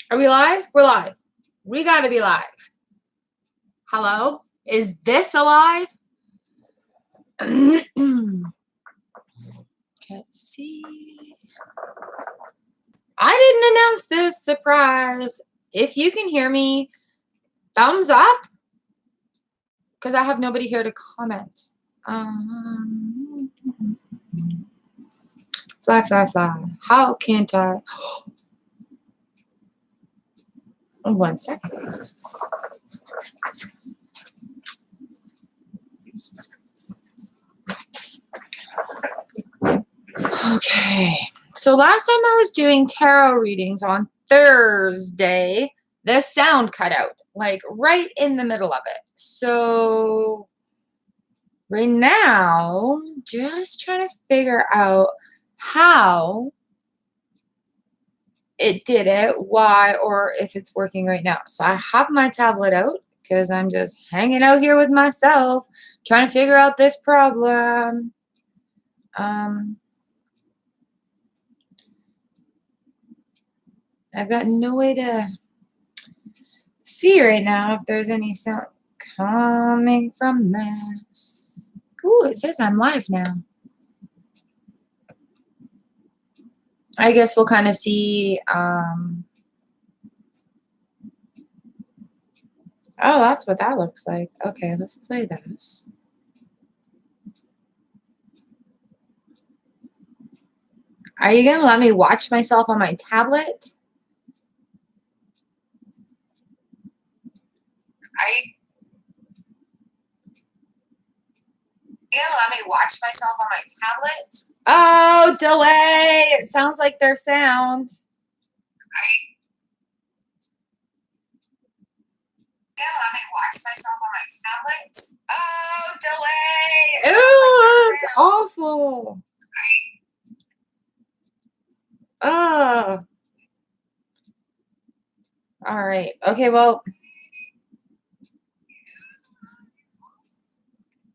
Are we live? We're live. We got to be live. Hello? Is this alive? Can't see. I didn't announce this. Surprise. If you can hear me, thumbs up. Because I have nobody here to comment. Fly, fly, fly. How can't I? 1 second. Okay. So last time I was doing tarot readings on Thursday, the sound cut out, like right in the middle of it. So right now, just trying to figure out how it did it, why, or if it's working right now. So I have my tablet out because I'm just hanging out here with myself, trying to figure out this problem. I've got no way to see right now if there's any sound coming from this. Ooh, it says I'm live now. I guess we'll kind of see. Oh, that's what that looks like. Okay, let's play this. Are you going to let me watch myself on my tablet? Are you going to let me watch myself on my tablet? Oh, delay. It sounds like their sound. Let me watch myself on my tablet. Oh, delay. Ooh, it's awful. Oh. All right. Okay, well.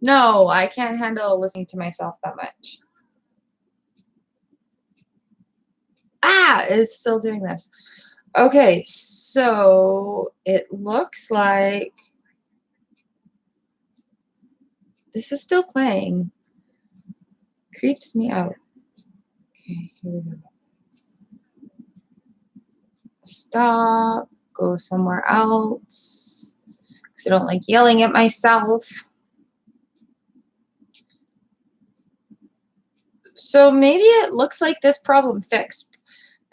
No, I can't handle listening to myself that much. Ah, it's still doing this. Okay, so it looks like this is still playing. Creeps me out. Okay, here we go. Stop. Go somewhere else. Because I don't like yelling at myself. So maybe it looks like this problem fixed.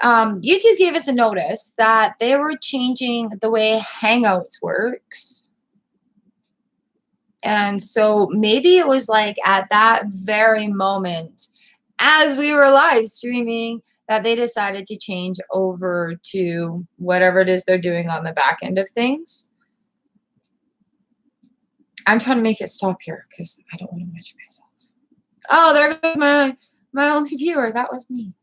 YouTube gave us a notice that they were changing the way Hangouts works. And so maybe it was like at that very moment, as we were live streaming, that they decided to change over to whatever it is they're doing on the back end of things. I'm trying to make it stop here because I don't want to watch myself. Oh, there goes my only viewer. That was me.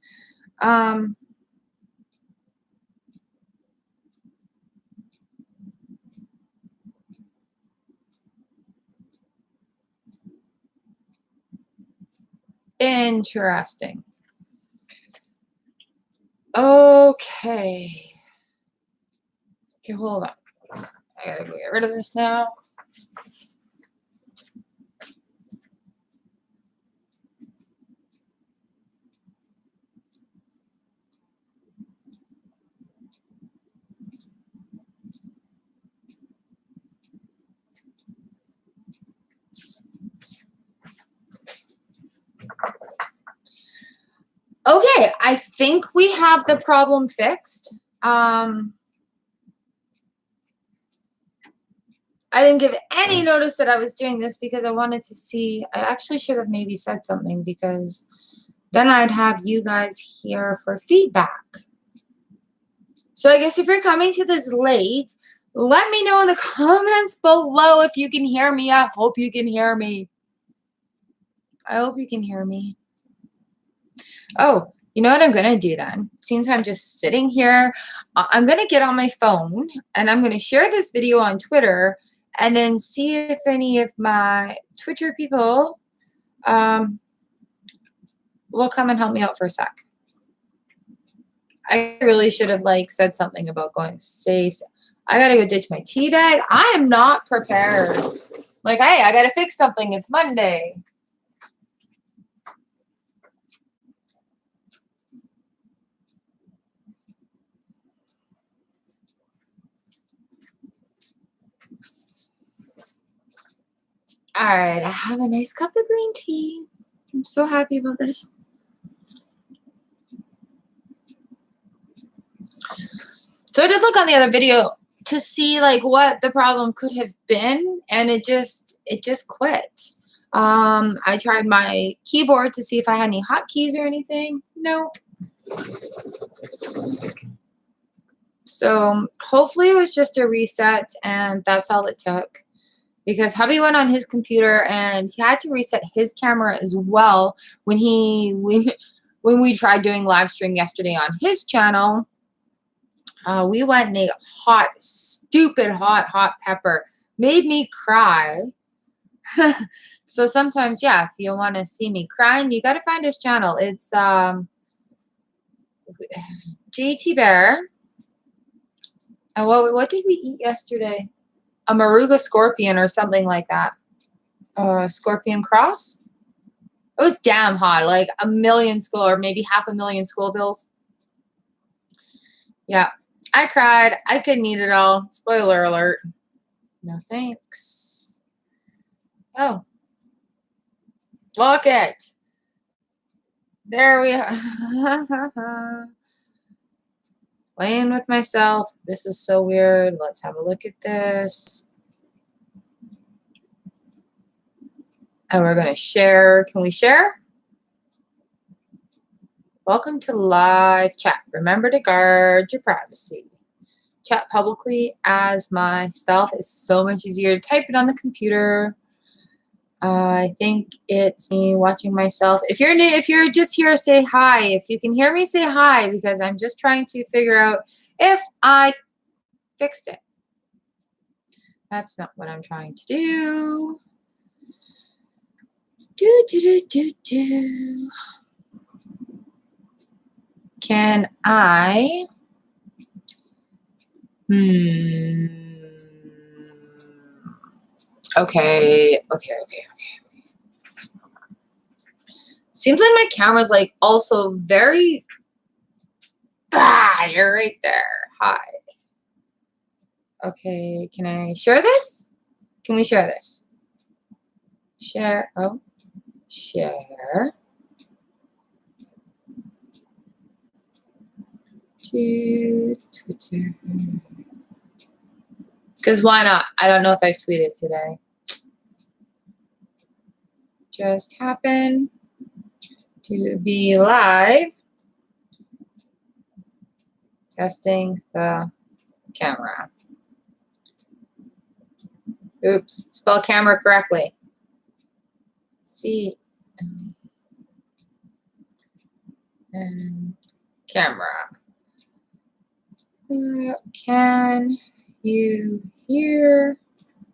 Interesting. Okay. Okay, hold on. I gotta get rid of this now. Okay, I think we have the problem fixed. I didn't give any notice that I was doing this because I wanted to see. I actually should have maybe said something because then I'd have you guys here for feedback. So I guess if you're coming to this late, let me know in the comments below if you can hear me. I hope you can hear me. I hope you can hear me. Oh, you know what I'm going to do then? Since I'm just sitting here, I'm going to get on my phone and I'm going to share this video on Twitter and then see if any of my Twitter people will come and help me out for a sec. I really should have like said something about going I gotta go ditch my tea bag. I am not prepared. Like, hey, I gotta fix something. It's Monday. All right, I have a nice cup of green tea. I'm so happy about this. So I did look on the other video to see like what the problem could have been, and it just quit. I tried my keyboard to see if I had any hotkeys or anything. Nope. So hopefully it was just a reset, and that's all it took. Because hubby went on his computer and he had to reset his camera as well when when we tried doing live stream yesterday on his channel. We went and ate hot, stupid hot pepper. Made me cry. So sometimes, yeah, if you want to see me crying, you got to find his channel. It's JT Bear. And what did we eat yesterday? A Maruga scorpion or something like that. Scorpion cross. It was damn hot, like a million school or maybe 500,000 school bills. Yeah, I cried. I couldn't eat it all. Spoiler alert. No thanks. Oh, look it. There we are. Playing with myself. This is so weird. Let's have a look at this. And we're going to share. Can we share? Welcome to live chat. Remember to guard your privacy. Chat publicly as myself is so much easier to type it on the computer. I think it's me watching myself. If you're new, if you're just here, say hi. If you can hear me, say hi, because I'm just trying to figure out if I fixed it. That's not what I'm trying to do. Do. Can I? Okay. Seems like my camera's like also very. You're right there. Hi. Okay, can I share this? Can we share this? Share. Oh, share. To Twitter. Because why not? I don't know if I've tweeted today. Just happened to be live testing the camera. Oops, spell camera correctly. See, and camera. Can you hear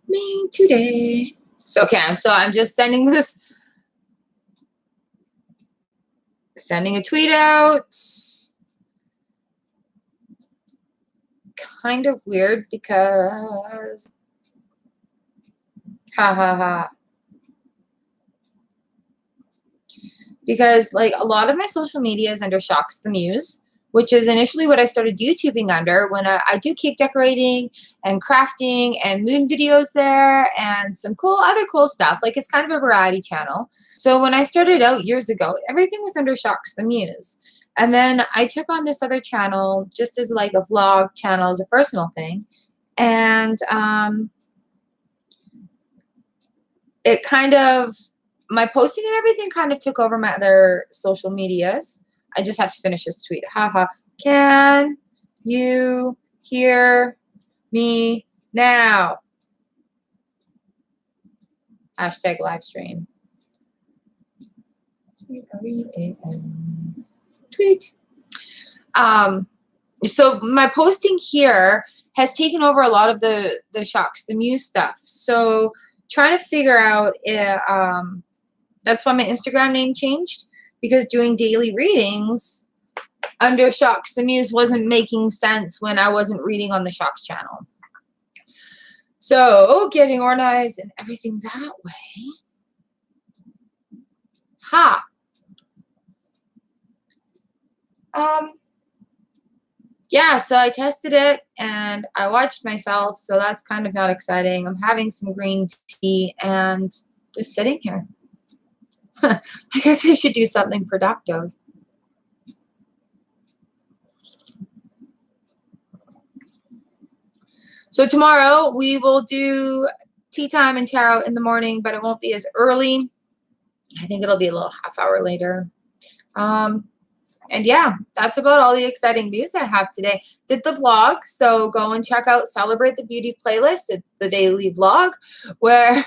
me today? So I'm just sending this. Sending a tweet out. Kind of weird because because like a lot of my social media is under choxthemuse, which is initially what I started YouTubing under when I do cake decorating and crafting and moon videos there and some other cool stuff. Like it's kind of a variety channel. So when I started out years ago, everything was under choxthemuse. And then I took on this other channel just as like a vlog channel, as a personal thing. And it kind of, my posting and everything kind of took over my other social medias. I just have to finish this tweet. Can you hear me now? Hashtag live stream. Tweet. So my posting here has taken over a lot of the choxthemuse stuff. So trying to figure out if, that's why my Instagram name changed, because doing daily readings, under Shocks the Muse wasn't making sense when I wasn't reading on the Shocks channel. So getting organized and everything that way. Ha. Yeah, so I tested it and I watched myself, so that's kind of not exciting. I'm having some green tea and just sitting here. I guess I should do something productive. So tomorrow we will do tea time and tarot in the morning, but it won't be as early. I think it'll be a little half hour later. And yeah, that's about all the exciting news I have today. Did the vlog, so go and check out Celebrate the Beauty playlist. It's the daily vlog where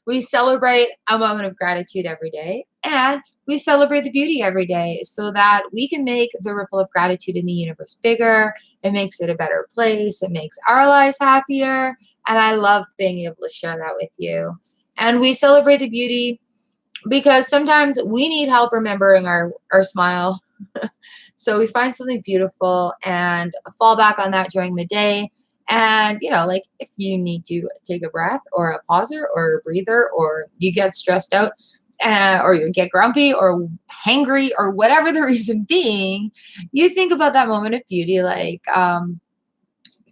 we celebrate a moment of gratitude every day, and we celebrate the beauty every day so that we can make the ripple of gratitude in the universe bigger. It makes it a better place. It makes our lives happier, and I love being able to share that with you. And we celebrate the beauty because sometimes we need help remembering our smile. So we find something beautiful and fall back on that during the day. And, you know, like if you need to take a breath or a pauser or a breather, or you get stressed out or you get grumpy or hangry or whatever the reason being, you think about that moment of beauty. Like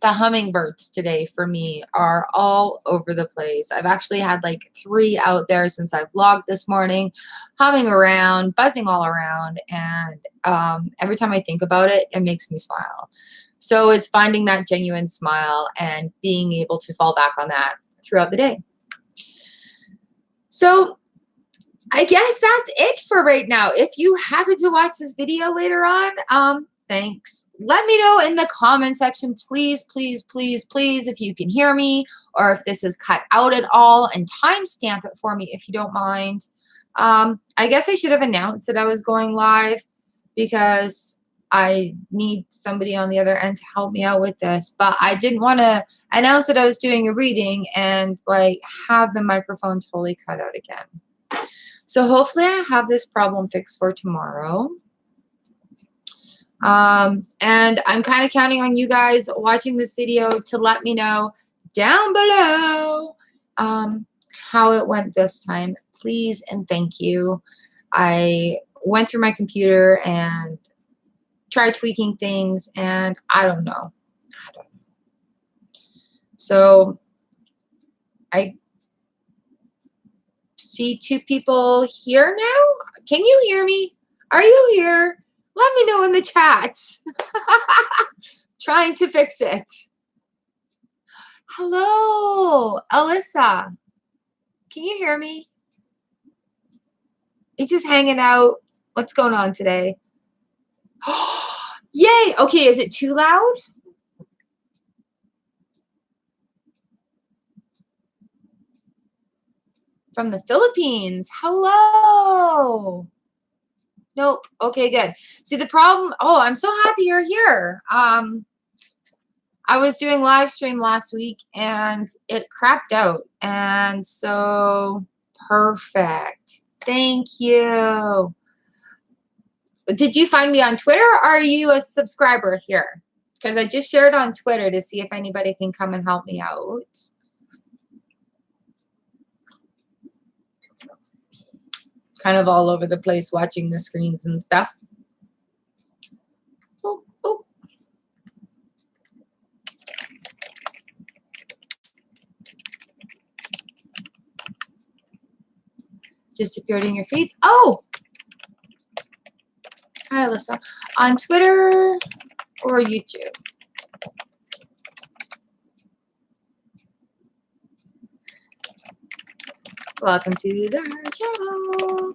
the hummingbirds today for me are all over the place. I've actually had like 3 out there since I vlogged this morning, humming around, buzzing all around. And every time I think about it, it makes me smile. So it's finding that genuine smile and being able to fall back on that throughout the day. So I guess that's it for right now. If you happen to watch this video later on, thanks. Let me know in the comment section, please, please, please, please, if you can hear me or if this is cut out at all, and timestamp it for me if you don't mind. I guess I should have announced that I was going live because I need somebody on the other end to help me out with this, but I didn't want to announce that I was doing a reading and like have the microphone totally cut out again. So hopefully I have this problem fixed for tomorrow. And I'm kind of counting on you guys watching this video to let me know down below how it went this time. Please and thank you. I went through my computer and tried tweaking things, and I don't know. So I see 2 people here now. Can you hear me? Are you here? Let me know in the chat. Trying to fix it. Hello, Alyssa. Can you hear me? You just hanging out. What's going on today? Yay. Okay, is it too loud? From the Philippines. Hello. Nope. Okay, good. See the problem. Oh, I'm so happy you're here. I was doing live stream last week and it crapped out. And so perfect. Thank you. Did you find me on Twitter or are you a subscriber here? Because I just shared on Twitter to see if anybody can come and help me out. Kind of all over the place watching the screens and stuff. Oh, oh. Just appeared in your feeds. Oh! Hi, Alyssa. On Twitter or YouTube? Welcome to the channel.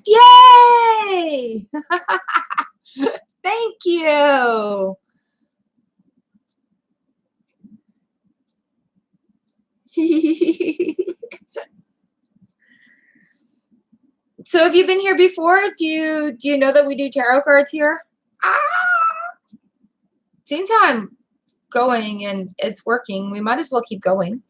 Yay! Thank you. So have you been here before? Do you know that we do tarot cards here? Ah! Same time. going and it's working, we might as well keep going.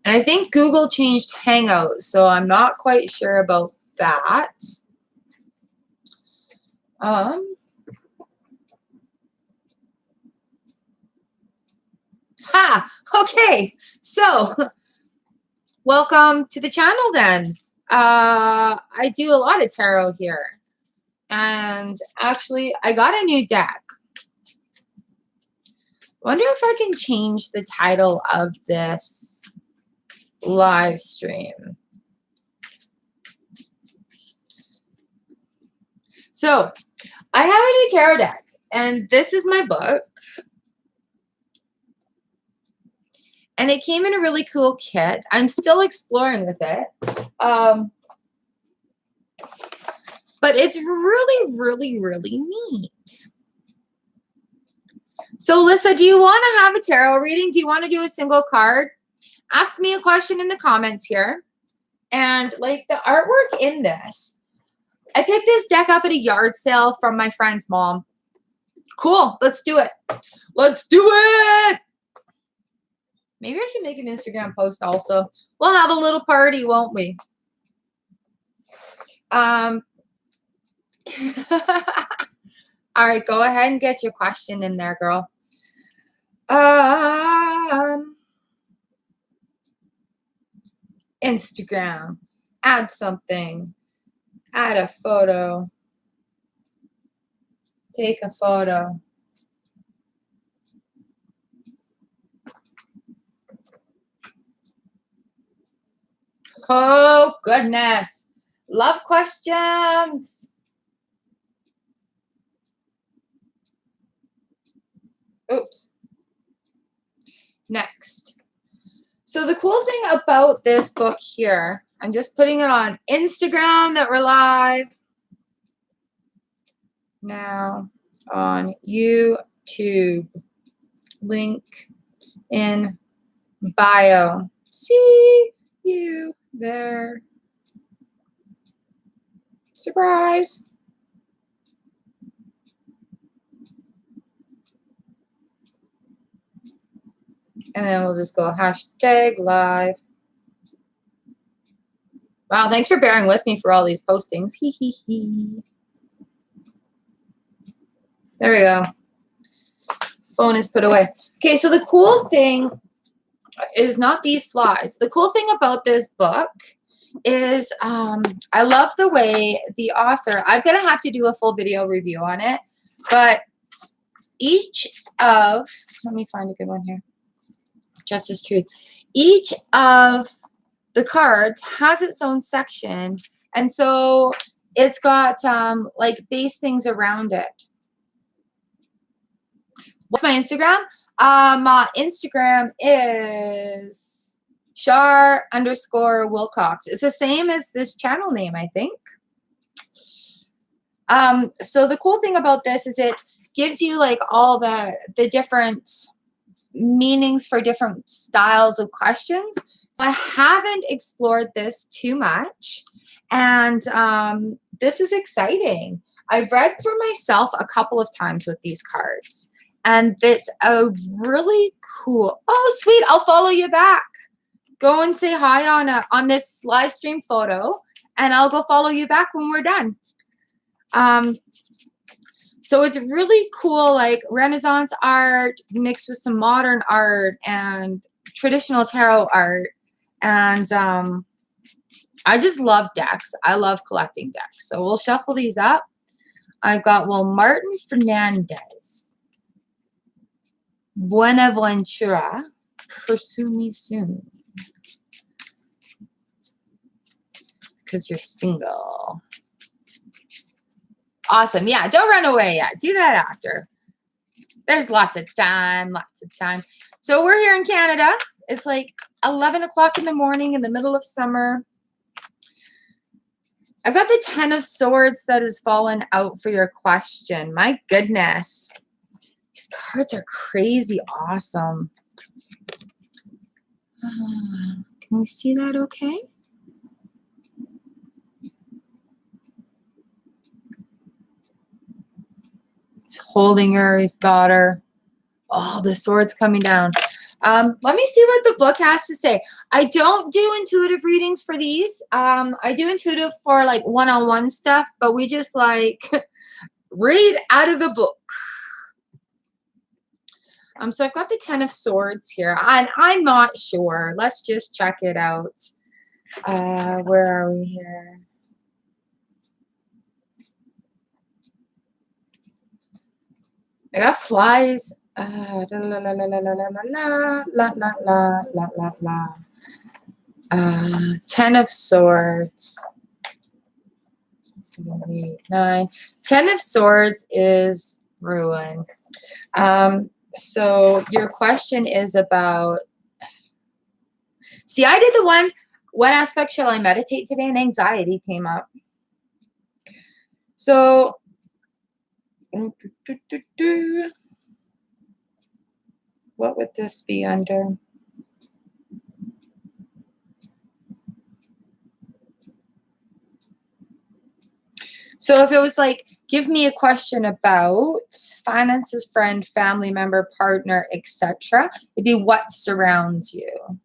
And I think Google changed Hangouts, so I'm not quite sure about that. Okay, so welcome to the channel then. I do a lot of tarot here, and actually I got a new deck. Wonder if I can change the title of this live stream. So I have a new tarot deck, and this is my book. And it came in a really cool kit. I'm still exploring with it. But it's really, really, really neat. So, Lissa, do you want to have a tarot reading? Do you want to do a single card? Ask me a question in the comments here. And like the artwork in this, I picked this deck up at a yard sale from my friend's mom. Cool. Let's do it. Let's do it. Maybe I should make an Instagram post also. We'll have a little party, won't we? All right, go ahead and get your question in there, girl. Instagram. Add something. Add a photo. Take a photo. Oh, goodness. Love questions. Oops. Next. So the cool thing about this book here, I'm just putting it on Instagram that we're live now, on YouTube. Link in bio. See you there. Surprise. And then we'll just go hashtag live. Wow, thanks for bearing with me for all these postings. Hee hee hee. There we go. Phone is put away. Okay, so the cool thing is not these flies. The cool thing about this book is I love the way the author, I'm going to have to do a full video review on it, but each of, let me find a good one here. Justice Truth. Each of the cards has its own section, and so it's got like base things around it. What's my Instagram? My Instagram is Char_Wilcox. It's the same as this channel name, I think. So the cool thing about this is it gives you like all the different meanings for different styles of questions. So I haven't explored this too much, and this is exciting. I've read for myself a couple of times with these cards, and it's a really cool. Oh, sweet! I'll follow you back. Go and say hi on this live stream photo, and I'll go follow you back when we're done. So it's really cool, like Renaissance art mixed with some modern art and traditional tarot art. And I just love decks. I love collecting decks. So we'll shuffle these up. I've got, well, Martin Fernandez. Buenaventura. Pursue me soon. Because you're single. Awesome. Yeah, don't run away yet. Do that after. There's lots of time, lots of time. So we're here in Canada. It's like 11 o'clock in the morning in the middle of summer. I've got the 10 of Swords that has fallen out for your question. My goodness. These cards are crazy awesome. Can we see that okay? He's holding her. He's got her. Oh, the sword's coming down. Let me see what the book has to say. I don't do intuitive readings for these. I do intuitive for like one-on-one stuff, but we just like read out of the book. So I've got the 10 of Swords here, and I'm not sure. Let's just check it out. Where are we here? I got flies. La la la la la la la la la la la la la. 10 of Swords. 7, 8, 9. 10 of Swords is ruin. So your question is about. See, I did the one. What aspect shall I meditate today? And anxiety came up. So. What would this be under? So if it was like, give me a question about finances, friend, family member, partner, etc., it'd be what surrounds you.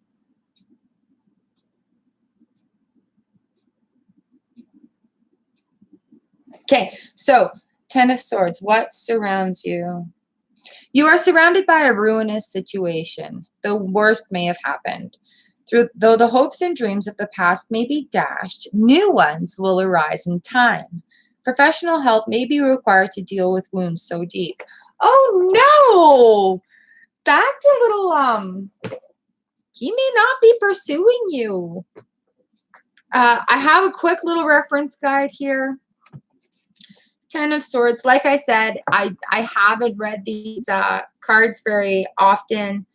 Okay, so 10 of Swords, what surrounds you? You are surrounded by a ruinous situation. The worst may have happened. Though the hopes and dreams of the past may be dashed, new ones will arise in time. Professional help may be required to deal with wounds so deep. Oh no! That's a little, he may not be pursuing you. I have a quick little reference guide here. 10 of Swords. Like I said, I haven't read these cards very often,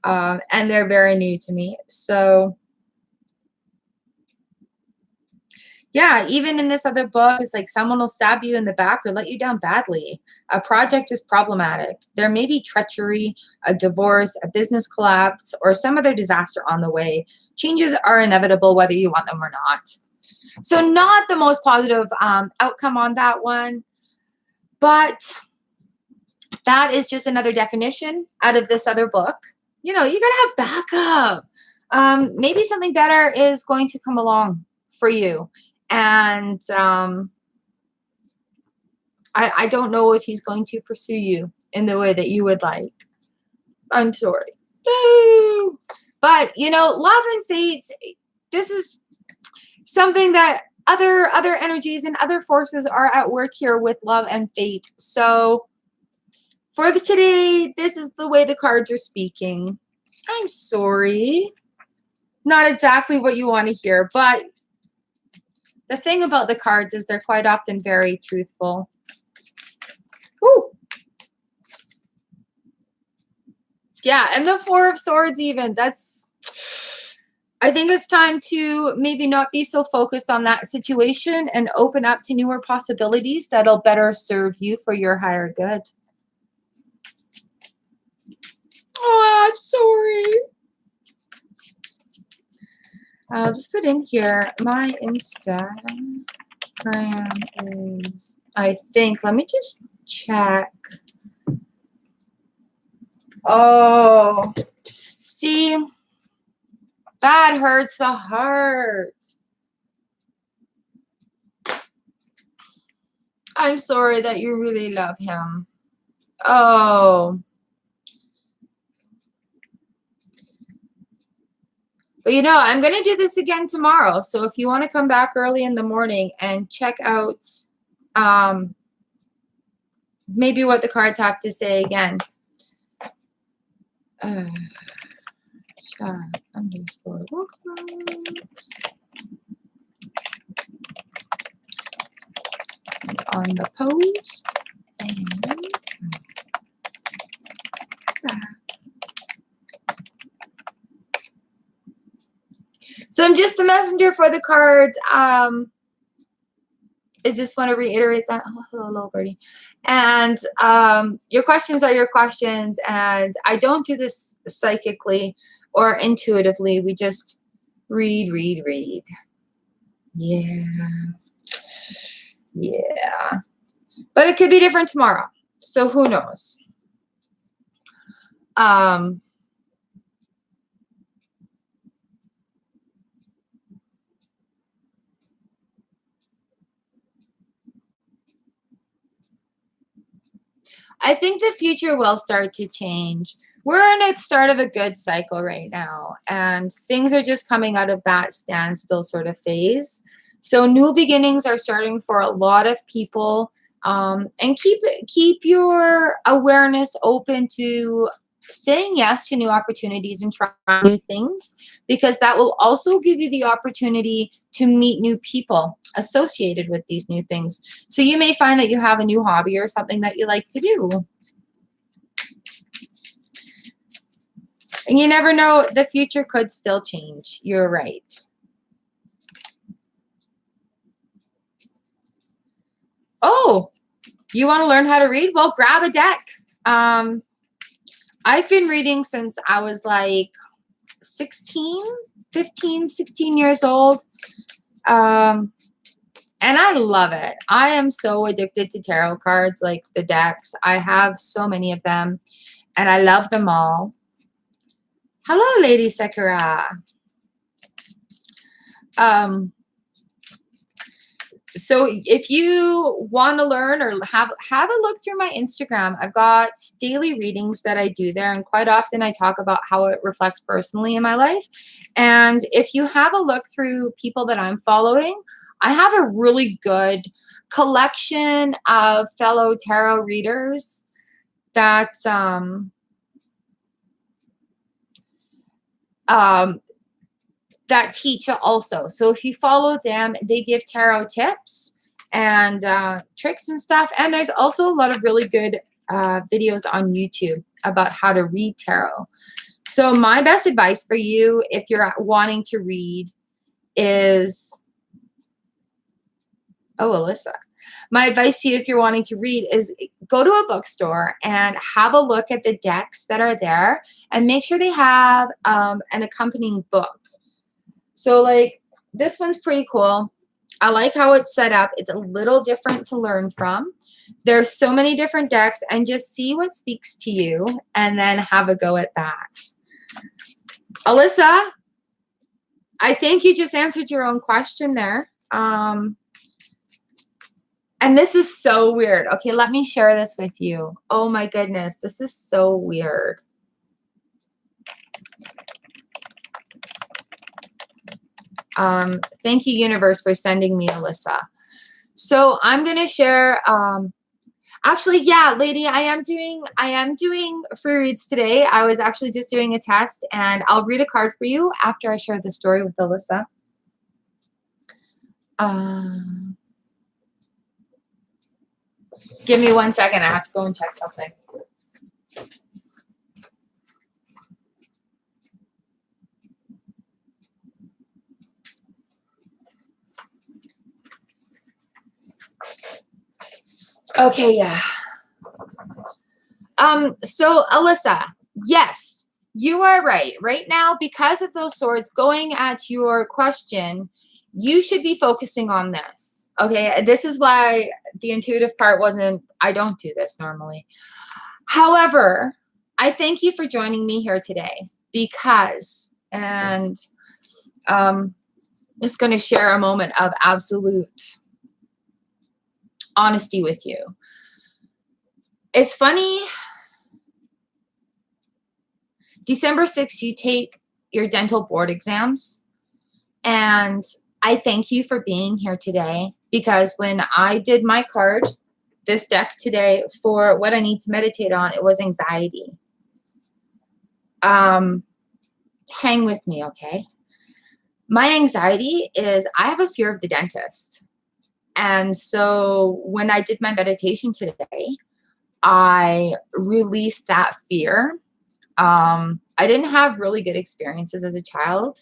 and they're very new to me. So, yeah, even in this other book, it's like someone will stab you in the back or let you down badly. A project is problematic. There may be treachery, a divorce, a business collapse, or some other disaster on the way. Changes are inevitable whether you want them or not. So not the most positive outcome on that one. But that is just another definition out of this other book. You know, you got to have backup. Maybe something better is going to come along for you. And I don't know if he's going to pursue you in the way that you would like. I'm sorry. But, you know, love and fate, this is something that other energies and other forces are at work here with love and fate. So for today, this is the way the cards are speaking. I'm sorry. Not exactly what you want to hear, but the thing about the cards is they're quite often very truthful. Woo! Yeah, and the 4 of Swords even. I think it's time to maybe not be so focused on that situation and open up to newer possibilities that'll better serve you for your higher good. Oh, I'm sorry. I'll just put in here, my Instagram is, I think, let me just check. Oh, see, that hurts the heart. I'm sorry that you really love him. Oh. But you know, I'm going to do this again tomorrow. So if you want to come back early in the morning and check out maybe what the cards have to say again. Char underscore books. And on the post. And so I'm just the messenger for the cards. I just want to reiterate that. Oh, hello, birdie. And your questions are your questions. And I don't do this psychically or intuitively. We just read. Yeah. Yeah. But it could be different tomorrow. So who knows? Um, I think the future will start to change. We're in the start of a good cycle right now, and things are just coming out of that standstill sort of phase. So new beginnings are starting for a lot of people, and keep your awareness open to saying yes to new opportunities and trying new things, because that will also give you the opportunity to meet new people associated with these new things. So you may find that you have a new hobby or something that you like to do. And you never know, the future could still change. You're right. Oh, you want to learn how to read? Well, grab a deck. Um, I've been reading since I was like 16, 15, 16 years old. Um, and I love it. I am so addicted to tarot cards, like the decks. I have so many of them, and I love them all. Hello, Lady Sakura. So if you want to learn or have a look through my Instagram, I've got daily readings that I do there, and quite often I talk about how it reflects personally in my life. And if you have a look through people that I'm following, I have a really good collection of fellow tarot readers that that teach also. So if you follow them, they give tarot tips and tricks and stuff. And there's also a lot of really good videos on YouTube about how to read tarot. So my best advice for you, if you're wanting to read, is, oh, Alyssa. My advice to you, if you're wanting to read, is go to a bookstore and have a look at the decks that are there, and make sure they have an accompanying book. So like this one's pretty cool. I like how it's set up. It's a little different to learn from. There's so many different decks, and just see what speaks to you and then have a go at that. Alyssa, I think you just answered your own question there. And this is so weird. Okay, let me share this with you. Oh my goodness, this is so weird. Thank you, universe, for sending me Alyssa. So I'm gonna share. Actually, yeah, lady, I am doing free reads today. I was actually just doing a test, and I'll read a card for you after I share the story with Alyssa. Give me 1 second. I have to go and check something. Okay, yeah. So Alyssa, yes, you are right. Right now, because of those swords going at your question, you should be focusing on this. Okay, this is why the intuitive part wasn't, I don't do this normally. However, I thank you for joining me here today, because, and just going to share a moment of absolute honesty with you. It's funny, December 6th, you take your dental board exams, and I thank you for being here today, because when I did my card, this deck today, for what I need to meditate on, it was anxiety. Hang with me, okay? My anxiety is I have a fear of the dentist. And so when I did my meditation today, I released that fear. I didn't have really good experiences as a child.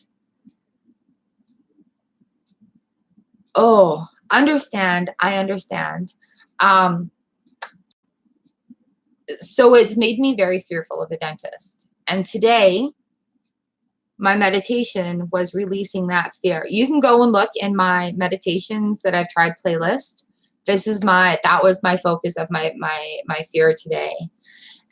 Oh, understand. I understand. So it's made me very fearful of the dentist. And today, my meditation was releasing that fear. You can go and look in my meditations that I've tried playlist. That was my focus of my fear today.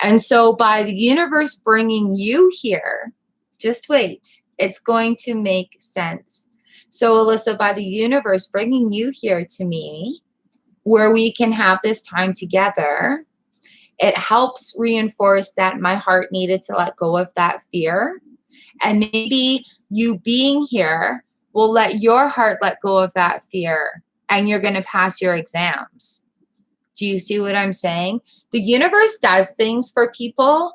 And so by the universe bringing you here, just wait, it's going to make sense. So Alyssa, by the universe bringing you here to me, where we can have this time together, it helps reinforce that my heart needed to let go of that fear. And maybe you being here will let your heart let go of that fear, and you're going to pass your exams. Do you see what I'm saying? The universe does things for people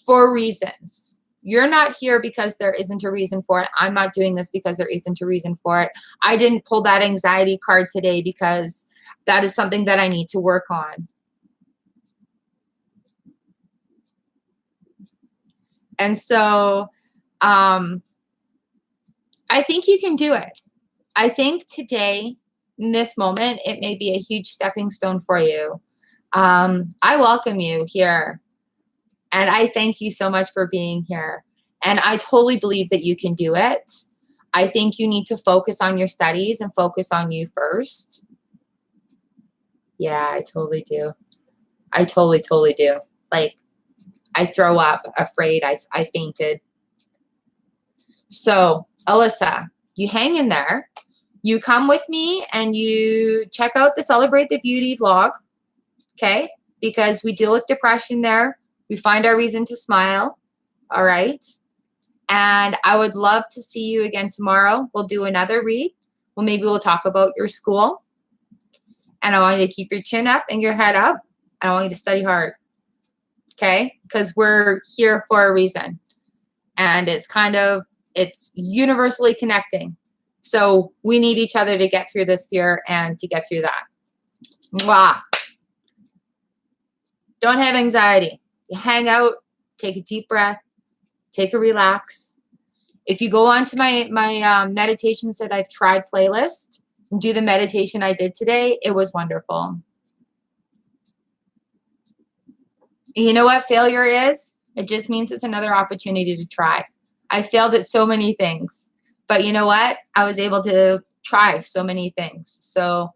for reasons. You're not here because there isn't a reason for it. I'm not doing this because there isn't a reason for it. I didn't pull that anxiety card today because that is something that I need to work on. And so I think you can do it. I think today, in this moment, it may be a huge stepping stone for you. I welcome you here. And I thank you so much for being here. And I totally believe that you can do it. I think you need to focus on your studies and focus on you first. Yeah, I totally do. I totally do. Like, I throw up, afraid, I fainted. So, Alyssa, you hang in there. You come with me and you check out the Celebrate the Beauty vlog, okay? Because we deal with depression there. We find our reason to smile, all right? And I would love to see you again tomorrow. We'll do another read. Well, maybe we'll talk about your school. And I want you to keep your chin up and your head up. And I want you to study hard, okay? Because we're here for a reason. And it's universally connecting. So we need each other to get through this fear and to get through that. Mwah. Don't have anxiety. You hang out, take a deep breath, take a relax. If you go on to my meditations that I've tried playlist and do the meditation I did today, it was wonderful. And you know what failure is? It just means it's another opportunity to try. I failed at so many things, but you know what? I was able to try so many things. So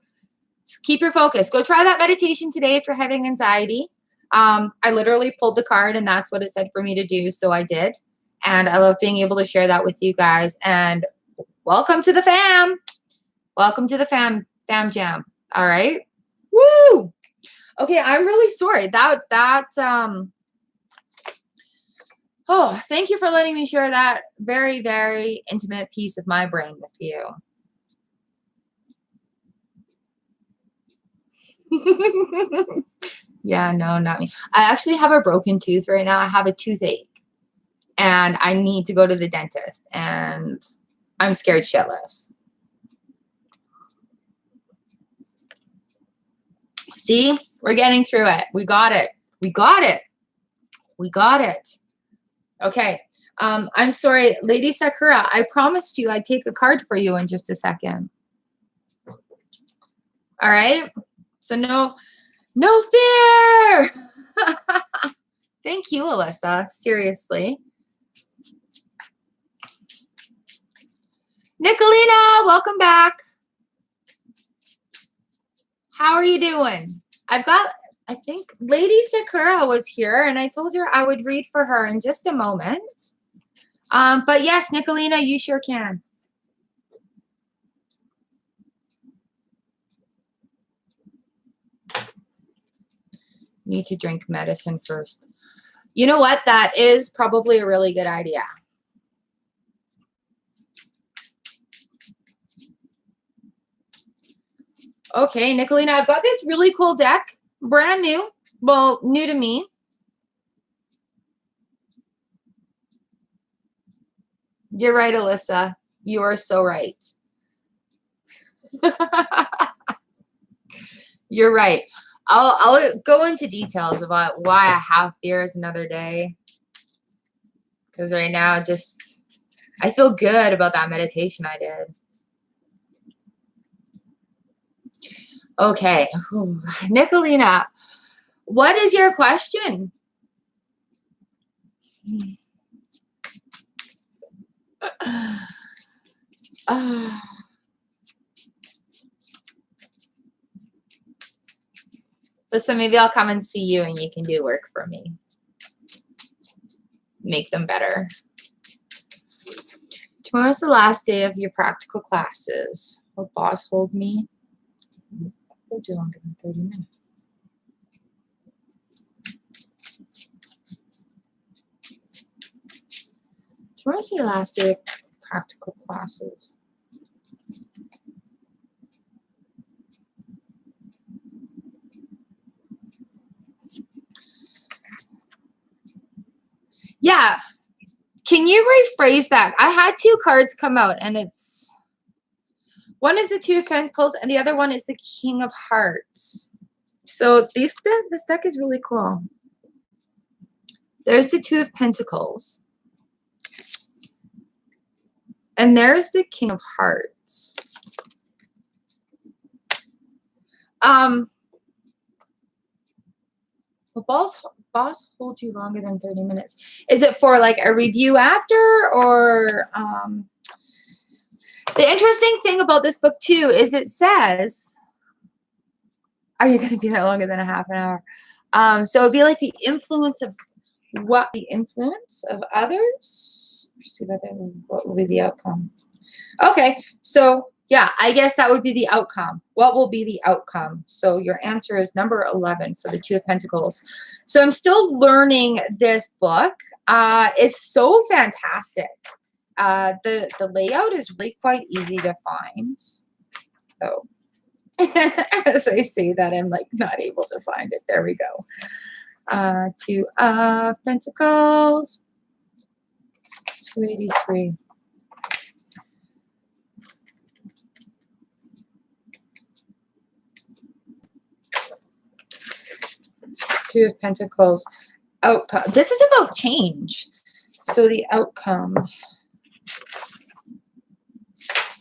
keep your focus. Go try that meditation today if you're having anxiety. I literally pulled the card and that's what it said for me to do. So I did. And I love being able to share that with you guys. And welcome to the fam. Welcome to the fam jam. All right. Woo. Okay. I'm really sorry oh, thank you for letting me share that very, very intimate piece of my brain with you. Yeah, no, not me. I actually have a broken tooth right now. I have a toothache and I need to go to the dentist and I'm scared shitless. See, we're getting through it. We got it. We got it. We got it. Okay. I'm sorry, Lady Sakura, I promised you I'd take a card for you in just a second. All right. So no fear. Thank you, Alyssa. Seriously. Nicolina, welcome back. How are you doing? I think Lady Sakura was here and I told her I would read for her in just a moment. But yes, Nicolina, you sure can. Need to drink medicine first. You know what? That is probably a really good idea. Okay, Nicolina, I've got this really cool deck. Brand new. Well, new to me. You're right, Alyssa. You are so right. You're right. I'll go into details about why I have fears another day. Because right now, I feel good about that meditation I did. Okay. Nicolina, what is your question? Listen, maybe I'll come and see you and you can do work for me. Make them better. Tomorrow's the last day of your practical classes. Will boss hold me? Hold you longer than 30 minutes. Tomorrow's your last day of practical classes. Yeah. Can you rephrase that? I had two cards come out, and it's one is the Two of Pentacles, and the other one is the King of Hearts. So this deck is really cool. There's the Two of Pentacles, and there's the King of Hearts. Well, boss holds you longer than 30 minutes. Is it for like a review after, or the interesting thing about this book too is it says, are you going to be there longer than a half an hour? So it'd be like the influence of others. Let's see what will be the outcome. Okay, so yeah, I guess that would be the outcome. What will be the outcome? So your answer is number 11 for the Two of Pentacles. So I'm still learning this book. It's so fantastic. The layout is really quite easy to find. Oh, as I say that, I'm like not able to find it. There we go. Two of Pentacles. 283. Two of Pentacles. Outcome. This is about change. So the outcome.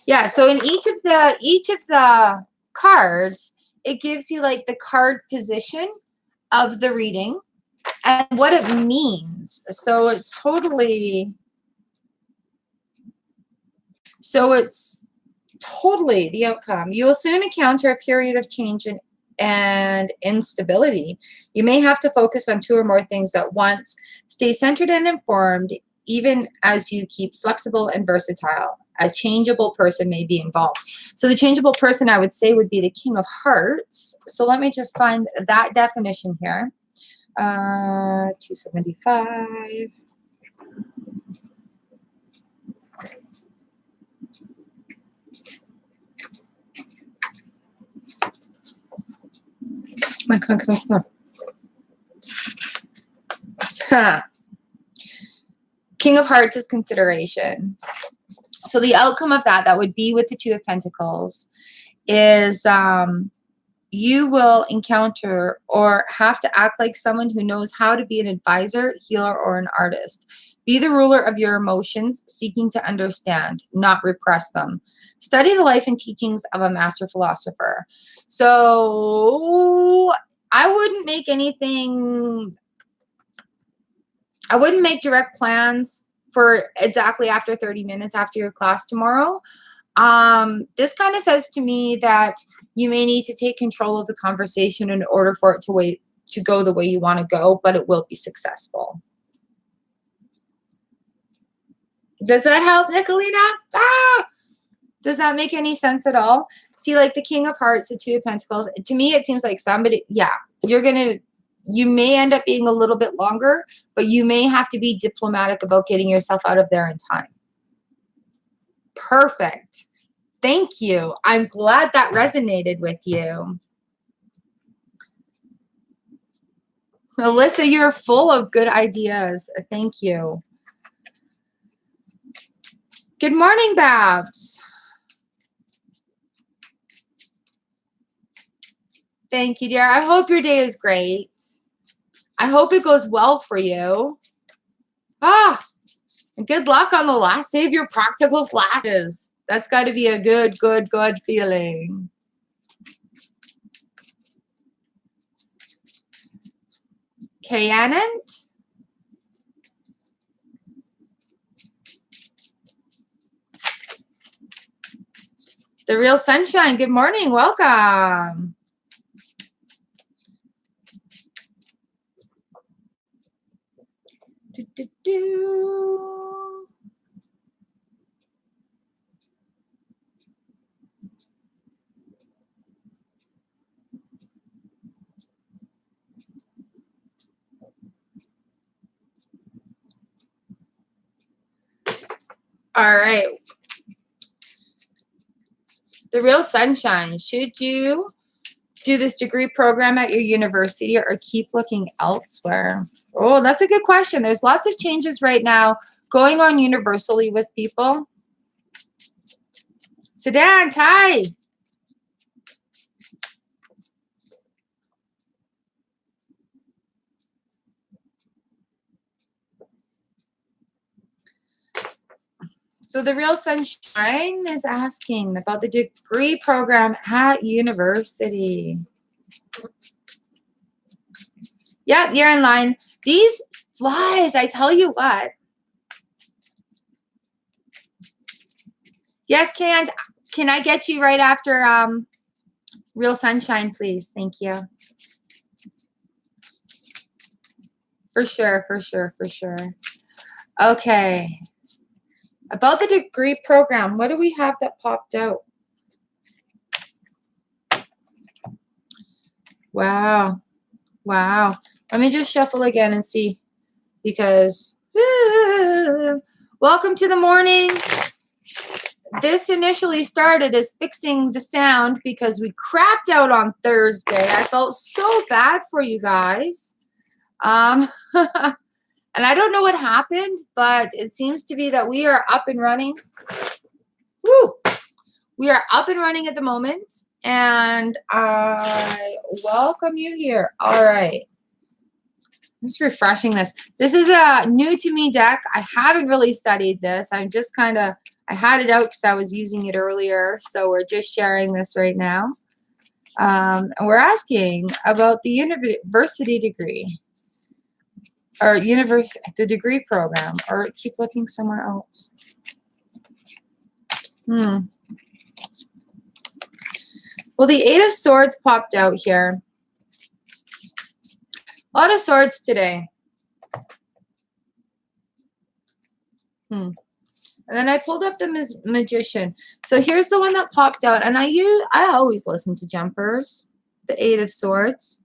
Yeah, so in each of the cards, it gives you like the card position of the reading and what it means. So it's totally the outcome. You will soon encounter a period of change and instability. You may have to focus on two or more things at once. Stay centered and informed, even as you keep flexible and versatile. A changeable person may be involved. So the changeable person, I would say, would be the King of Hearts. So let me just find that definition here. 275. Come on. Huh. King of Hearts is consideration. So the outcome of that would be with the Two of Pentacles, is you will encounter or have to act like someone who knows how to be an advisor, healer, or an artist. Be the ruler of your emotions, seeking to understand, not repress them. Study the life and teachings of a master philosopher. So I wouldn't make direct plans for exactly after 30 minutes after your class tomorrow. This kind of says to me that you may need to take control of the conversation in order for it to go the way you want to go, but it will be successful. Does that help, Nicolina? Does that make any sense at all? See, like the King of Hearts, the Two of Pentacles, to me, it seems like somebody, yeah, you may end up being a little bit longer, but you may have to be diplomatic about getting yourself out of there in time. Perfect. Thank you. I'm glad that resonated with you. Alyssa, you're full of good ideas. Thank you. Good morning, Babs. Thank you, dear. I hope your day is great. I hope it goes well for you. And good luck on the last day of your practical classes. That's got to be a good feeling. Kayanant? The Real Sunshine. Good morning. Welcome. Do, do, do. All right. The real sunshine. Should you do this degree program at your university or keep looking elsewhere? Oh, that's a good question. There's lots of changes right now going on universally with people. Sedan, Ty. So the real sunshine is asking about the degree program at university. Yeah, you're in line. These flies, I tell you what. Yes, can I get you right after real sunshine, please? Thank you. For sure, for sure, for sure. Okay. About the degree program, what do we have that popped out? Wow. Wow. Let me just shuffle again and see, because welcome to the morning. This initially started as fixing the sound because we crapped out on Thursday. I felt so bad for you guys. And I don't know what happened, but it seems to be that we are up and running. Woo! We are up and running at the moment, and I welcome you here. All right. Just refreshing this. This is a new to me deck. I haven't really studied this. I'm just kind of, I had it out because I was using it earlier. So we're just sharing this right now. And we're asking about the university degree. Or the degree program, or keep looking somewhere else. Well, the Eight of Swords popped out here. A lot of swords today. And then I pulled up the Magician. So here's the one that popped out, and I always listen to jumpers. The Eight of Swords.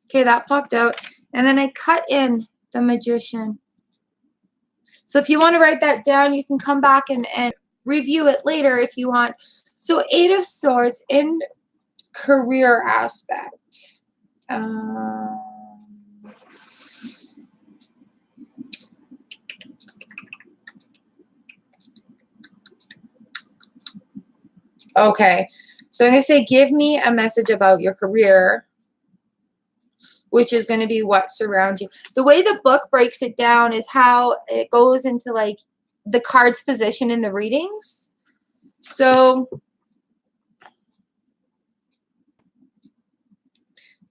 Okay, that popped out. And then I cut in the Magician. So if you want to write that down, you can come back and review it later if you want. So Eight of Swords in career aspect. Okay. So I'm going to say, give me a message about your career, which is going to be what surrounds you. The way the book breaks it down is how it goes into like the card's position in the readings. So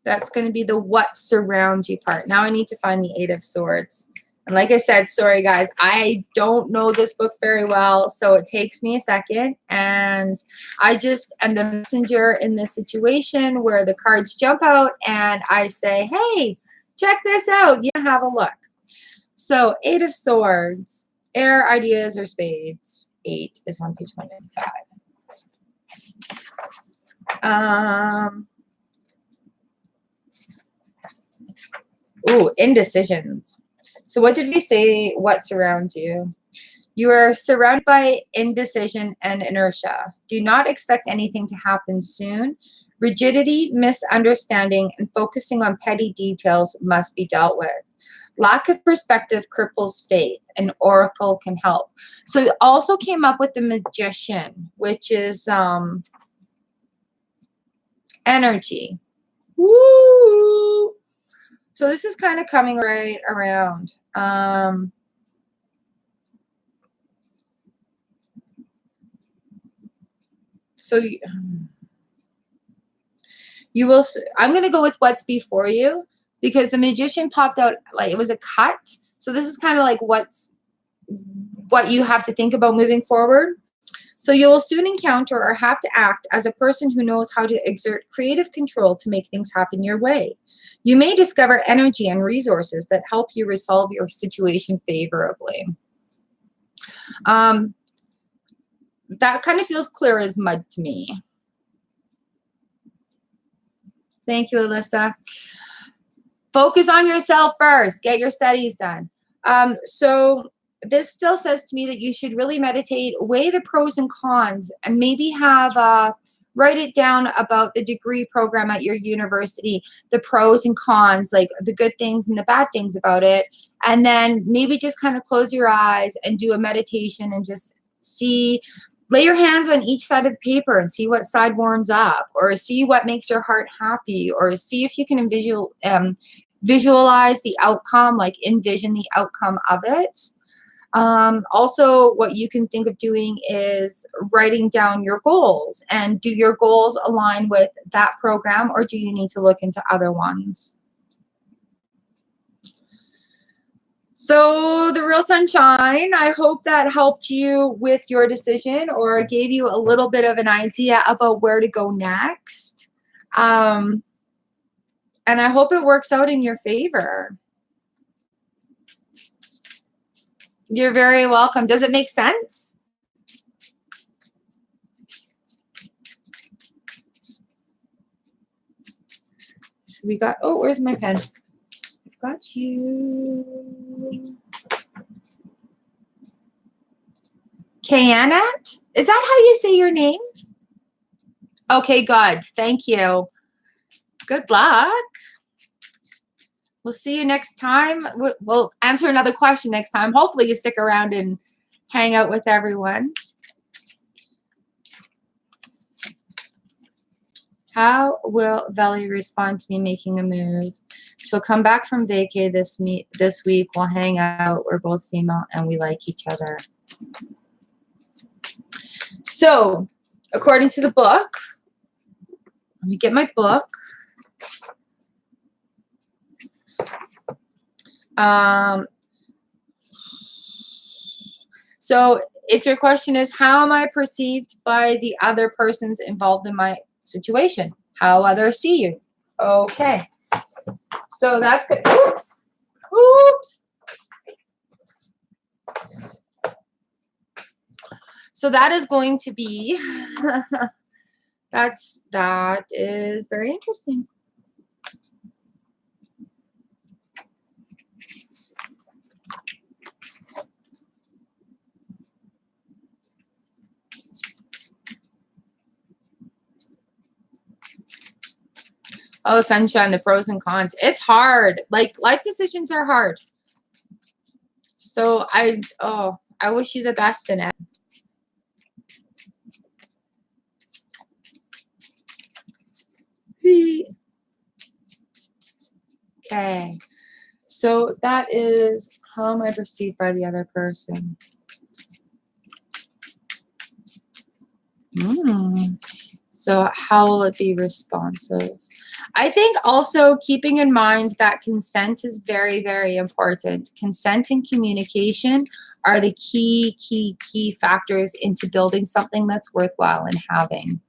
that's going to be the what surrounds you part. Now I need to find the Eight of Swords. And like I said, sorry guys, I don't know this book very well, so it takes me a second. And I just am the messenger in this situation where the cards jump out and I say, hey, check this out. You have a look. So Eight of Swords, air, ideas, or spades. 8 is on page 195. Ooh, indecisions. So what did we say? What surrounds you? You are surrounded by indecision and inertia. Do not expect anything to happen soon. Rigidity, misunderstanding, and focusing on petty details must be dealt with. Lack of perspective cripples faith. An oracle can help. So it also came up with the Magician, which is energy. Woo! So this is kind of coming right around. So you will, I'm going to go with what's before you, because the Magician popped out like it was a cut. So this is kind of like what you have to think about moving forward. So you will soon encounter or have to act as a person who knows how to exert creative control to make things happen your way. You may discover energy and resources that help you resolve your situation favorably. That kind of feels clear as mud to me. Thank you, Alyssa. Focus on yourself first. Get your studies done. So this still says to me that you should really meditate, weigh the pros and cons, and maybe have write it down about the degree program at your university, the pros and cons, like the good things and the bad things about it. And then maybe just kind of close your eyes and do a meditation and just see, lay your hands on each side of the paper and see what side warms up, or see what makes your heart happy, or see if you can visualize the outcome, like envision the outcome of it. Also, what you can think of doing is writing down your goals. And do your goals align with that program, or do you need to look into other ones? So the real sunshine, I hope that helped you with your decision or gave you a little bit of an idea about where to go next. And I hope it works out in your favor. You're very welcome. Does it make sense? So we got, oh, where's my pen? I've got you. Kayanet? Is that how you say your name? Okay, good. Thank you. Good luck. We'll see you next time. We'll answer another question next time. Hopefully you stick around and hang out with everyone. How will Veli respond to me making a move? She'll come back from vacay this week. We'll hang out. We're both female and we like each other. So, according to the book, let me get my book. So if your question is, how am I perceived by the other persons involved in my situation? How others see you? Okay. So that's good. Oops. Oops. So that is going to be, that is very interesting. Oh, sunshine, the pros and cons. It's hard. Like, life decisions are hard. So I wish you the best in it. Okay. So that is, how am I perceived by the other person? So how will it be responsive? I think also keeping in mind that consent is very, very important. Consent and communication are the key factors into building something that's worthwhile and having.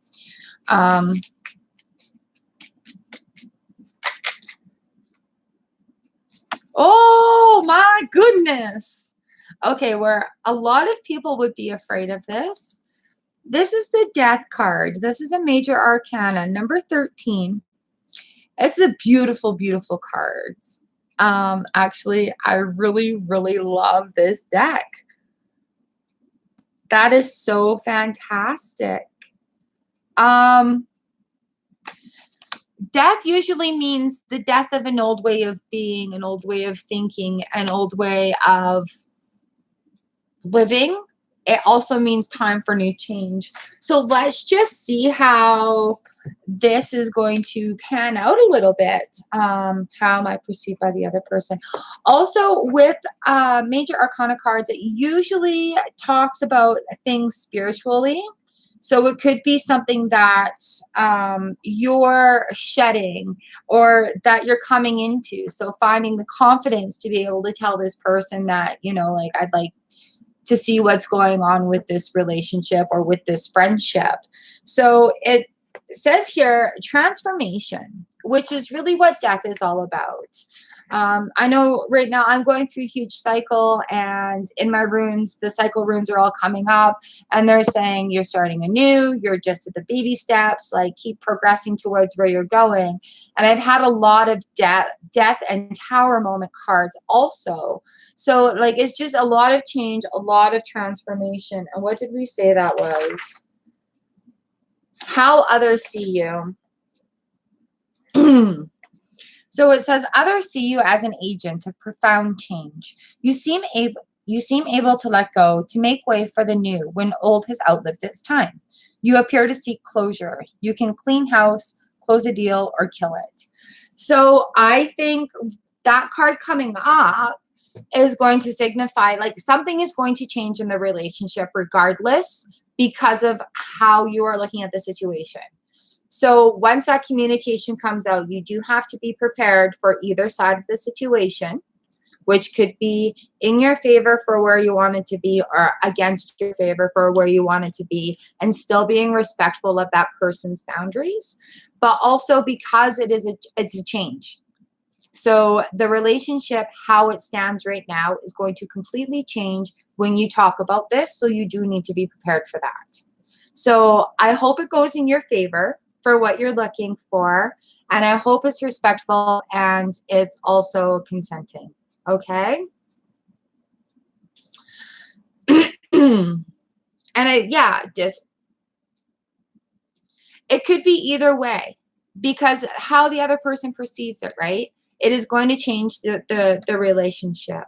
Oh my goodness. Okay, where a lot of people would be afraid of this. This is the Death card. This is a major arcana, number 13. This is a beautiful, beautiful card. Actually, I really, really love this deck. That is so fantastic. Death usually means the death of an old way of being, an old way of thinking, an old way of living. It also means time for new change. So let's just see how this is going to pan out a little bit. How am I perceived by the other person? Also, with major arcana cards, it usually talks about things spiritually. So it could be something that you're shedding or that you're coming into. So finding the confidence to be able to tell this person that, you know, like, I'd like to see what's going on with this relationship or with this friendship. So it says here transformation, which is really what death is all about. I know right now I'm going through a huge cycle, and in my runes, the cycle runes are all coming up, and they're saying you're starting anew, you're just at the baby steps, like keep progressing towards where you're going. And I've had a lot of death and tower moment cards also. So like it's just a lot of change, a lot of transformation. And what did we say that was? How others see you. So it says others see you as an agent of profound change. You seem able to let go, to make way for the new when old has outlived its time. You appear to seek closure. You can clean house, close a deal, or kill it. So I think that card coming up is going to signify like something is going to change in the relationship regardless because of how you are looking at the situation. So once that communication comes out, you do have to be prepared for either side of the situation, which could be in your favor for where you want it to be or against your favor for where you want it to be, and still being respectful of that person's boundaries, but also because it's a change. So the relationship, how it stands right now, is going to completely change when you talk about this. So you do need to be prepared for that. So I hope it goes in your favor for what you're looking for. And I hope it's respectful and it's also consenting. Okay? And it could be either way because how the other person perceives it, right? It is going to change the relationship.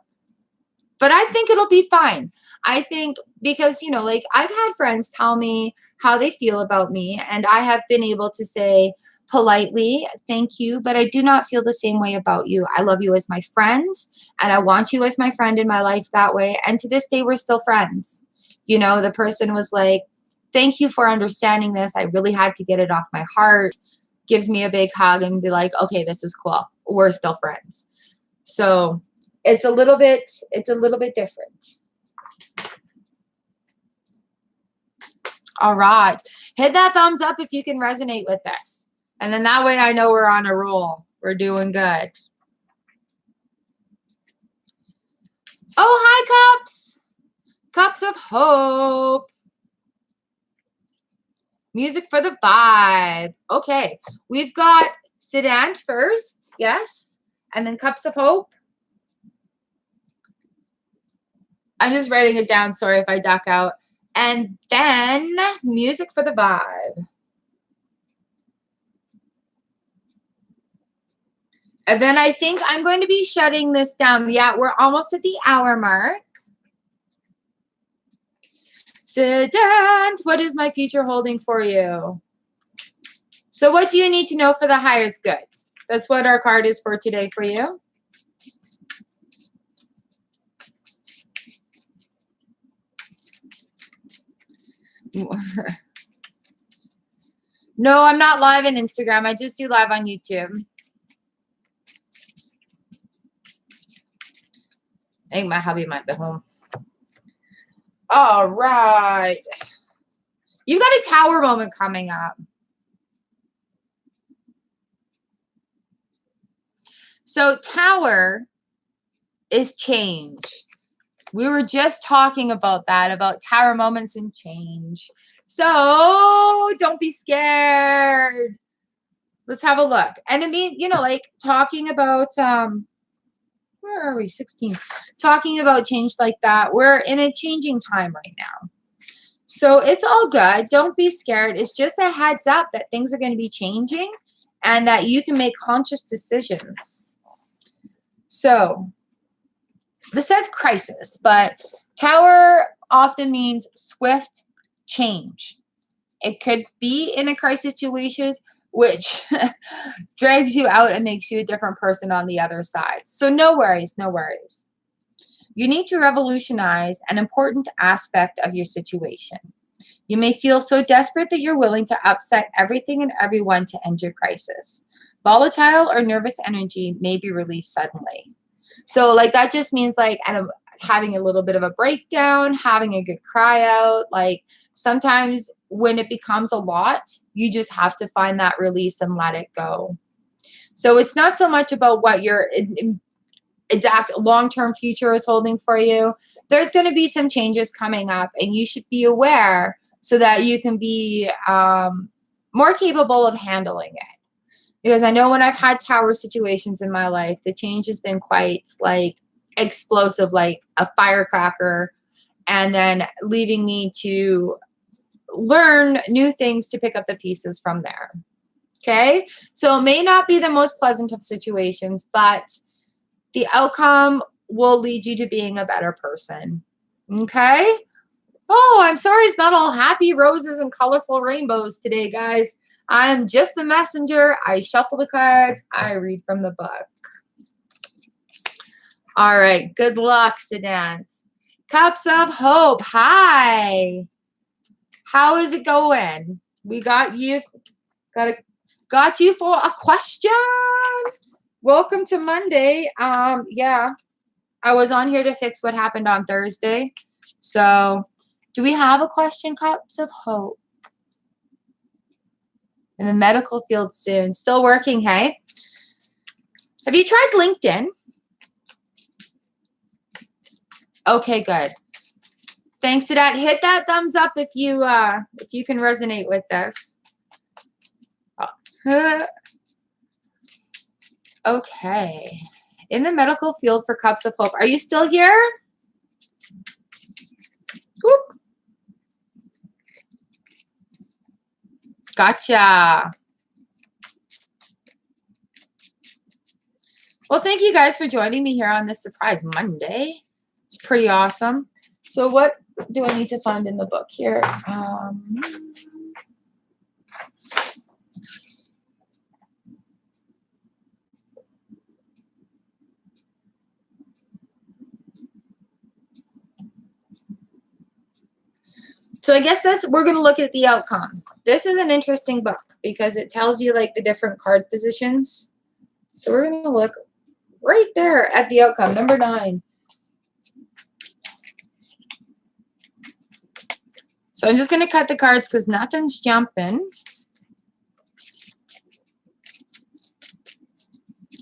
But I think it'll be fine. I think because, like I've had friends tell me how they feel about me, and I have been able to say politely, thank you, but I do not feel the same way about you. I love you as my friend, and I want you as my friend in my life that way. And to this day, we're still friends. The person was like, thank you for understanding this. I really had to get it off my heart. Gives me a big hug and be like, okay, this is cool. We're still friends. So it's a little bit different. All right. Hit that thumbs up if you can resonate with this. And then that way I know we're on a roll. We're doing good. Oh, hi, Cups. Cups of Hope. Music for the vibe. Okay. We've got Sedan first. Yes. And then Cups of Hope. I'm just writing it down. Sorry if I duck out. And then music for the vibe. And then I think I'm going to be shutting this down. Yeah, we're almost at the hour mark. Sedan, what is my future holding for you? So what do you need to know for the highest good? That's what our card is for today for you. No, I'm not live on Instagram. I just do live on YouTube. I think my hubby might be home. All right. You got a tower moment coming up. So tower is change. We were just talking about that, about tower moments and change. So don't be scared. Let's have a look. And I mean, like talking about, where are we? 16. Talking about change like that. We're in a changing time right now. So it's all good. Don't be scared. It's just a heads up that things are going to be changing and that you can make conscious decisions. So this says crisis, but tower often means swift change. It could be in a crisis situation, which drags you out and makes you a different person on the other side. So no worries, no worries. You need to revolutionize an important aspect of your situation. You may feel so desperate that you're willing to upset everything and everyone to end your crisis. Volatile or nervous energy may be released suddenly. So like that just means like having a little bit of a breakdown, having a good cry out. Like sometimes when it becomes a lot, you just have to find that release and let it go. So it's not so much about what your exact long-term future is holding for you. There's going to be some changes coming up, and you should be aware so that you can be more capable of handling it. Because I know when I've had tower situations in my life, the change has been quite like explosive, like a firecracker, and then leaving me to learn new things to pick up the pieces from there. Okay, so it may not be the most pleasant of situations, but the outcome will lead you to being a better person. Okay? Oh, I'm sorry it's not all happy roses and colorful rainbows today, guys. I'm just the messenger. I shuffle the cards. I read from the book. All right. Good luck, Sedans. Cups of Hope. Hi. How is it going? We got you. Got you for a question. Welcome to Monday. Yeah. I was on here to fix what happened on Thursday. So, do we have a question, Cups of Hope? In the medical field soon. Still working, hey? Have you tried LinkedIn? Okay, good. Thanks to that. Hit that thumbs up if you can resonate with this. Okay. In the medical field for Cups of Hope. Are you still here? Whoop. Gotcha. Well, thank you guys for joining me here on this surprise Monday. It's pretty awesome. So what do I need to find in the book here? So I guess we're going to look at the outcome. This is an interesting book because it tells you like the different card positions. So we're going to look right there at the outcome, number 9. So I'm just going to cut the cards because nothing's jumping.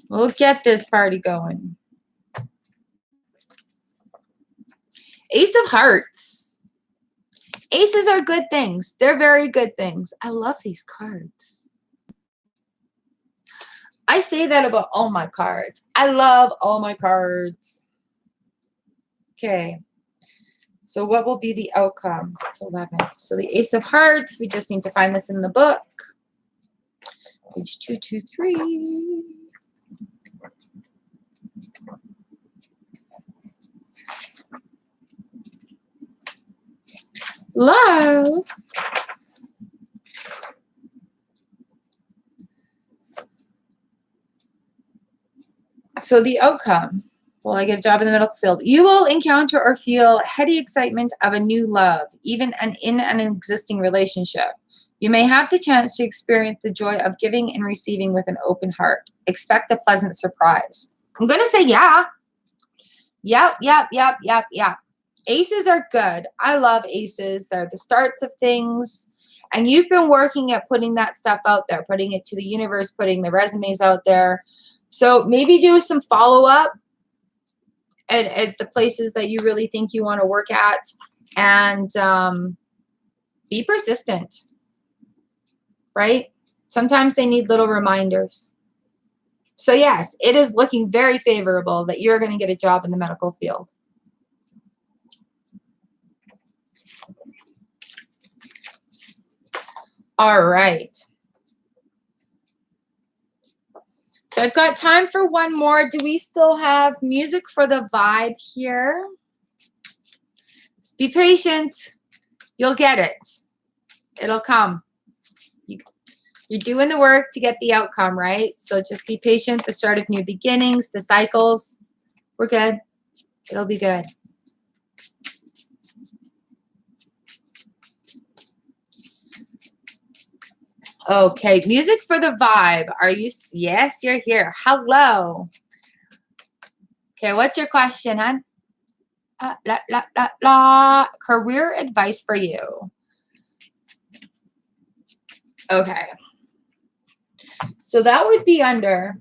We'll get this party going. Ace of Hearts. Aces are good things. They're very good things. I love these cards. I say that about all my cards. I love all my cards. Okay. So what will be the outcome? It's 11. So the Ace of Hearts, we just need to find this in the book. Page 223. Love. So the outcome, will I get a job in the medical field? You will encounter or feel heady excitement of a new love, even in an existing relationship. You may have the chance to experience the joy of giving and receiving with an open heart. Expect a pleasant surprise. I'm going to say yeah. Yep. Aces are good. I love aces. They're the starts of things. And you've been working at putting that stuff out there, putting it to the universe, putting the resumes out there. So maybe do some follow-up at the places that you really think you want to work at, and be persistent, right? Sometimes they need little reminders. So yes, it is looking very favorable that you're going to get a job in the medical field. All right. So I've got time for one more. Do we still have music for the vibe here? Just be patient. You'll get it. It'll come. You're doing the work to get the outcome, right? So just be patient. The start of new beginnings, the cycles. We're good. It'll be good. Okay, music for the vibe. Are you? Yes, you're here. Hello. Okay, what's your question, hon? Career advice for you. Okay. So that would be under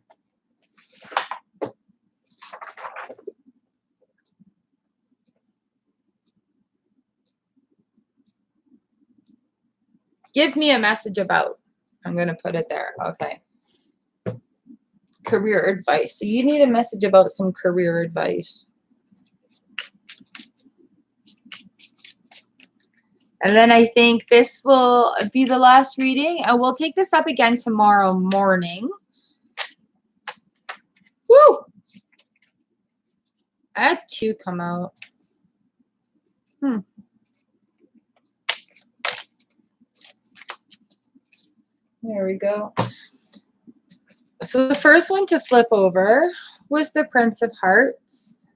give me a message about. I'm going to put it there. Okay. Career advice. So you need a message about some career advice. And then I think this will be the last reading. And we'll take this up again tomorrow morning. Woo! I had 2 come out. There we go. So the first one to flip over was the Prince of Hearts.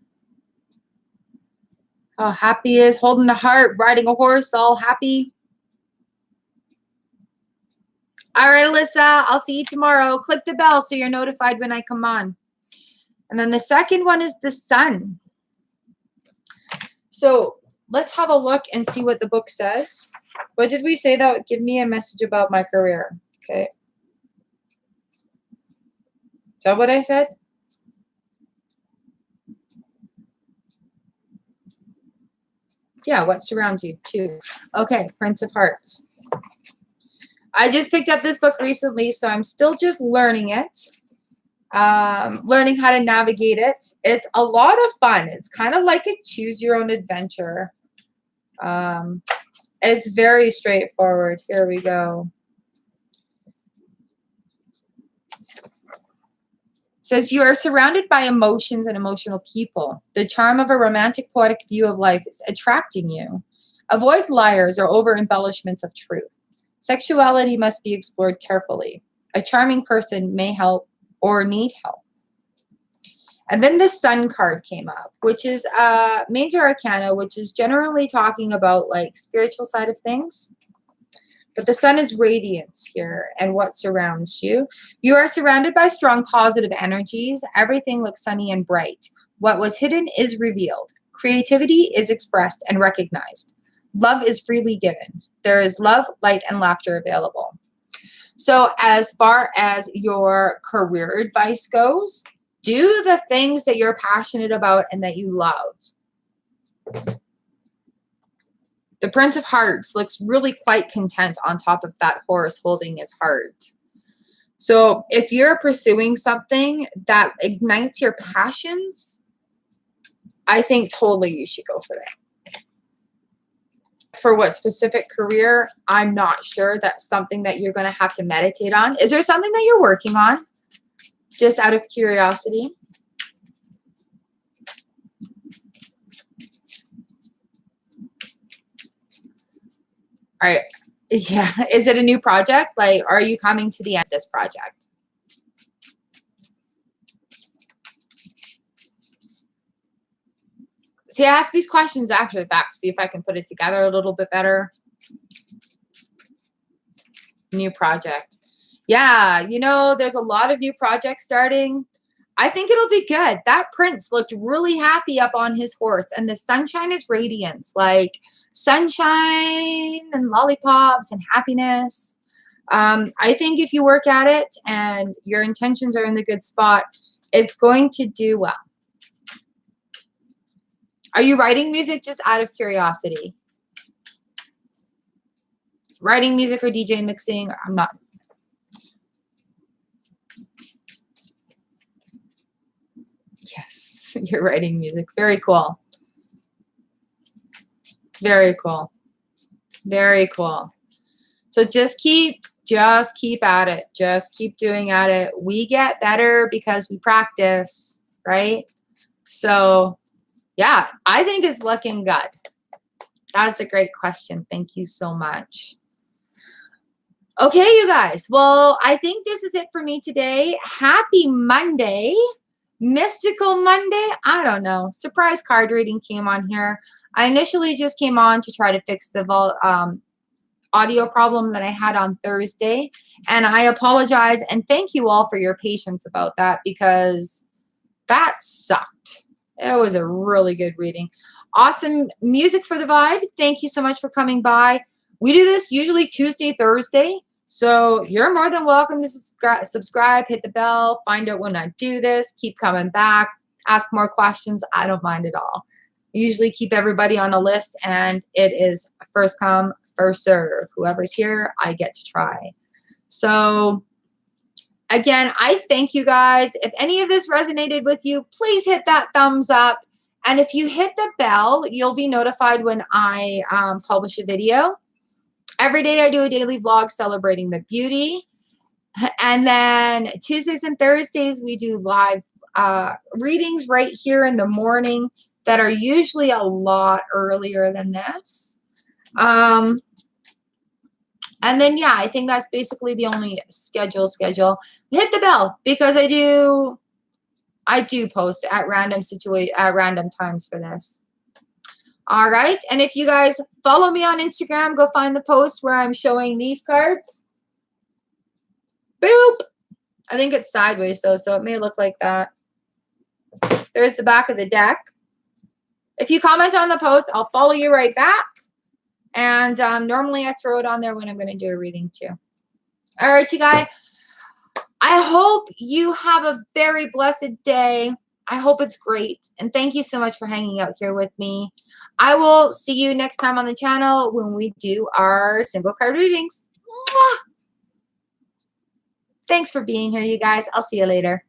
How happy he is, holding a heart, riding a horse, all happy. All right, Alyssa, I'll see you tomorrow. Click the bell so you're notified when I come on. And then the second one is the Sun. So let's have a look and see what the book says. What did we say that would give me a message about my career? Okay. Is that what I said? Yeah, what surrounds you too. Okay, Prince of Hearts. I just picked up this book recently, so I'm still just learning it. Learning how to navigate it. It's a lot of fun. It's kind of like a choose your own adventure. It's very straightforward. Here we go. It says you are surrounded by emotions and emotional people. The charm of a romantic, poetic view of life is attracting you. Avoid liars or over embellishments of truth. Sexuality must be explored carefully. A charming person may help or need help. And then the Sun card came up, which is major arcana, which is generally talking about like spiritual side of things. But the Sun is radiance here and what surrounds you. You are surrounded by strong positive energies. Everything looks sunny and bright. What was hidden is revealed. Creativity is expressed and recognized. Love is freely given. There is love, light, and laughter available. So as far as your career advice goes, do the things that you're passionate about and that you love. The Prince of Hearts looks really quite content on top of that horse holding his heart. So if you're pursuing something that ignites your passions, I think totally you should go for that. For what specific career, I'm not sure. That's something that you're going to have to meditate on. Is there something that you're working on? Just out of curiosity. All right. Yeah. Is it a new project? Like, are you coming to the end of this project? See, I ask these questions after the fact, see if I can put it together a little bit better. New project. Yeah, you know, there's a lot of new projects starting. I think it'll be good. That prince looked really happy up on his horse, and the sunshine is radiance, like sunshine and lollipops and happiness. I think if you work at it and your intentions are in the good spot, it's going to do well. Are you writing music just out of curiosity? Writing music or DJ mixing? I'm not. Yes, you're writing music. Very cool. Very cool. Very cool. So just keep at it. Just keep doing at it. We get better because we practice, right? So yeah, I think it's looking good. That's a great question. Thank you so much. Okay, you guys. Well, I think this is it for me today. Happy Monday. Mystical Monday. I don't know. Surprise card reading came on here. I initially just came on to try to fix the audio problem that I had on Thursday. And I apologize. And thank you all for your patience about that because that sucked. It was a really good reading. Awesome music for the vibe. Thank you so much for coming by. We do this usually Tuesday, Thursday. So you're more than welcome to subscribe, hit the bell, find out when I do this, keep coming back, ask more questions. I don't mind at all. I usually keep everybody on a list, and it is first come, first serve. Whoever's here, I get to try. So again, I thank you guys. If any of this resonated with you, please hit that thumbs up. And if you hit the bell, you'll be notified when I publish a video. Every day I do a daily vlog celebrating the beauty. And then Tuesdays and Thursdays, we do live readings right here in the morning that are usually a lot earlier than this. And then, yeah, I think that's basically the only schedule. Hit the bell because I do post at random times for this. All right. And if you guys follow me on Instagram, go find the post where I'm showing these cards. Boop. I think it's sideways though, so it may look like that. There's the back of the deck. If you comment on the post, I'll follow you right back. And normally I throw it on there when I'm going to do a reading too. All right, you guys. I hope you have a very blessed day. I hope it's great. And thank you so much for hanging out here with me. I will see you next time on the channel when we do our single card readings. Mwah! Thanks for being here, you guys. I'll see you later.